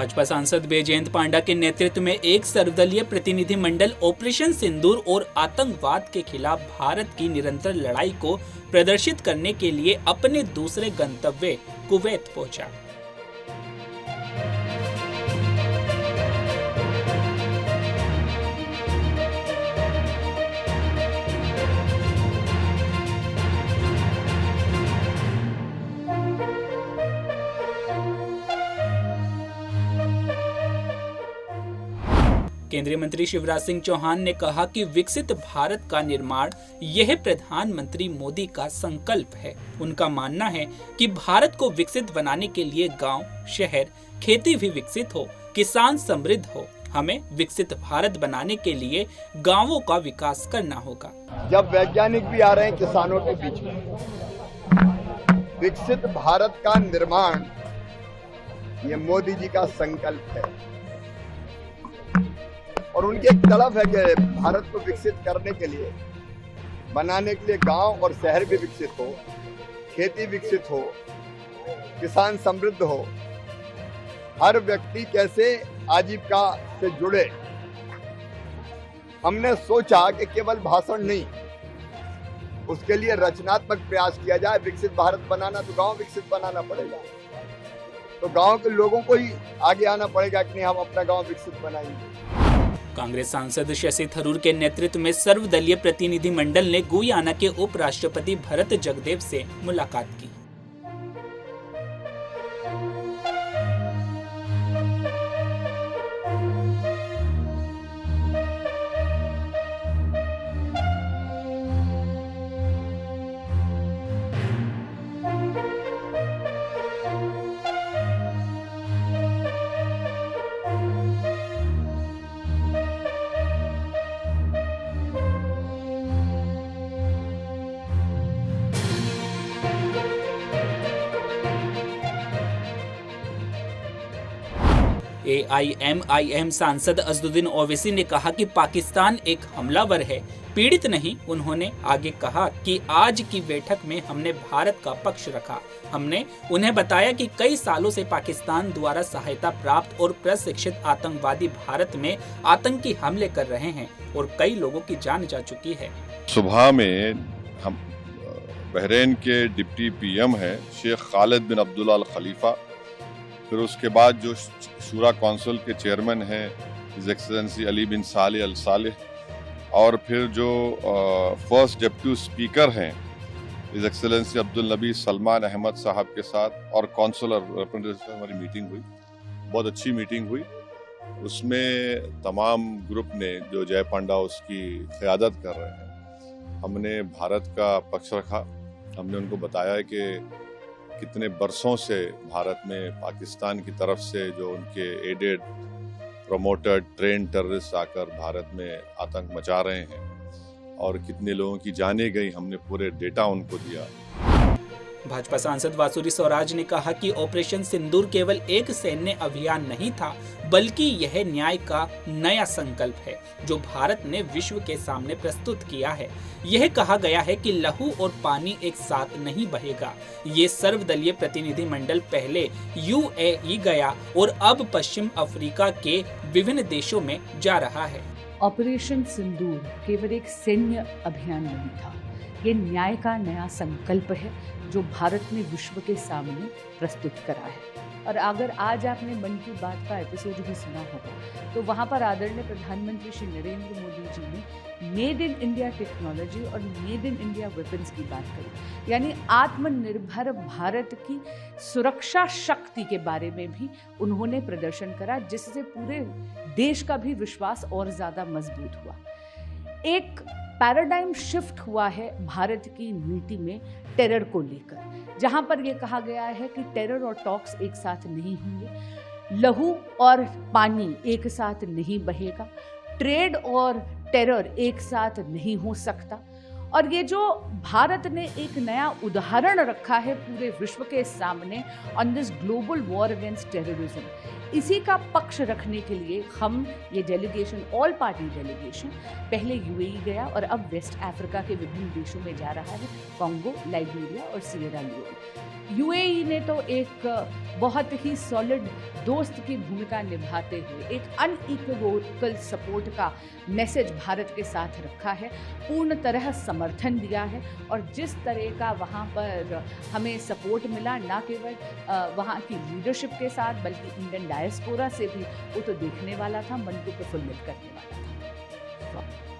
भाजपा सांसद बैजयंत पांडा के नेतृत्व में एक सर्वदलीय प्रतिनिधिमंडल ऑपरेशन सिंदूर और आतंकवाद के खिलाफ भारत की निरंतर लड़ाई को प्रदर्शित करने के लिए अपने दूसरे गंतव्य कुवैत पहुंचा। केंद्रीय मंत्री शिवराज सिंह चौहान ने कहा कि विकसित भारत का निर्माण यह प्रधानमंत्री मोदी का संकल्प है। उनका मानना है कि भारत को विकसित बनाने के लिए गांव, शहर, खेती भी विकसित हो, किसान समृद्ध हो। हमें विकसित भारत बनाने के लिए गांवों का विकास करना होगा। जब वैज्ञानिक भी आ रहे हैं किसानों के बीच में, विकसित भारत का निर्माण ये मोदी जी का संकल्प है और उनकी एक तलब है कि भारत को विकसित करने के लिए, बनाने के लिए गांव और शहर भी विकसित हो, खेती विकसित हो, किसान समृद्ध हो, हर व्यक्ति कैसे आजीविका से जुड़े। हमने सोचा कि केवल भाषण नहीं, उसके लिए रचनात्मक प्रयास किया जाए। विकसित भारत बनाना तो गांव विकसित बनाना पड़ेगा, तो गांव के लोगों को ही आगे आना पड़ेगा कि नहीं, हम अपना गांव विकसित बनाएंगे। कांग्रेस सांसद शशि थरूर के नेतृत्व में सर्वदलीय प्रतिनिधिमंडल ने गुयाना के उपराष्ट्रपति भरत जगदेव से मुलाकात की। AIMIM सांसद असदुद्दीन ओवैसी ने कहा कि पाकिस्तान एक हमलावर है, पीड़ित नहीं। उन्होंने आगे कहा कि आज की बैठक में हमने भारत का पक्ष रखा। हमने उन्हें बताया कि कई सालों से पाकिस्तान द्वारा सहायता प्राप्त और प्रशिक्षित आतंकवादी भारत में आतंकी हमले कर रहे हैं और कई लोगों की जान जा चुकी है। सुबह में हम बहरीन के डिप्टी PM है शेख खालिद बिन अब्दुल्ला अल खलीफा, फिर उसके बाद जो शूरा काउंसिल के चेयरमैन हैं हिज एक्सेलेंसी अली बिन सालेह अल सालेह, और फिर जो फर्स्ट डेप्यूटी स्पीकर हैं हिज एक्सेलेंसी अब्दुल नबी सलमान अहमद साहब के साथ और काउंसिलर रिप्रेजेंटेटिव हमारी मीटिंग हुई। बहुत अच्छी मीटिंग हुई। उसमें तमाम ग्रुप ने, जो जय पांडा उसकी क़यादत कर रहे हैं, हमने भारत का पक्ष रखा। हमने उनको बताया कि कितने बरसों से भारत में पाकिस्तान की तरफ से जो उनके एडेड, प्रमोटेड, ट्रेन टेररिस्ट आकर भारत में आतंक मचा रहे हैं और कितने लोगों की जानें गई, हमने पूरे डेटा उनको दिया। भाजपा सांसद वासुरी स्वराज ने कहा कि ऑपरेशन सिंदूर केवल एक सैन्य अभियान नहीं था, बल्कि यह न्याय का नया संकल्प है जो भारत ने विश्व के सामने प्रस्तुत किया है। यह कहा गया है कि लहू और पानी एक साथ नहीं बहेगा। ये सर्वदलीय प्रतिनिधिमंडल पहले UAE गया और अब पश्चिम अफ्रीका के विभिन्न देशों में जा रहा है। ऑपरेशन सिंदूर केवल एक सैन्य अभियान नहीं था, ये न्याय का नया संकल्प है जो भारत ने विश्व के सामने प्रस्तुत करा है। और अगर आज आपने मन की बात का एपिसोड भी सुना होगा तो वहाँ पर आदरणीय प्रधानमंत्री श्री नरेंद्र मोदी जी ने मेड इन इंडिया टेक्नोलॉजी और मेड इन इंडिया वेपन्स की बात करी, यानी आत्मनिर्भर भारत की सुरक्षा शक्ति के बारे में भी उन्होंने प्रदर्शन करा, जिससे पूरे देश का भी विश्वास और ज़्यादा मजबूत हुआ। एक पैराडाइम शिफ्ट हुआ है भारत की नीति में टेरर को लेकर, जहां पर यह कहा गया है कि टेरर और टॉक्स एक साथ नहीं होंगे, लहू और पानी एक साथ नहीं बहेगा, ट्रेड और टेरर एक साथ नहीं हो सकता। और ये जो भारत ने एक नया उदाहरण रखा है पूरे विश्व के सामने on this global war against terrorism, इसी का पक्ष रखने के लिए हम ये डेलीगेशन, ऑल पार्टी डेलीगेशन, पहले UAE गया और अब वेस्ट अफ्रीका के विभिन्न देशों में जा रहा है, कॉन्गो, लाइबेरिया और सिएरा लियोन। यूएई ने तो एक बहुत ही सॉलिड दोस्त की भूमिका निभाते हुए एक अनइक्वोकल सपोर्ट का मैसेज भारत के साथ रखा है, पूर्ण तरह समर्थन दिया है। और जिस तरह का वहाँ पर हमें सपोर्ट मिला, ना केवल वहाँ की लीडरशिप के साथ बल्कि इंडियन डायस्पोरा से भी, वो तो देखने वाला था, मन को प्रफुल्लित करने वाला था।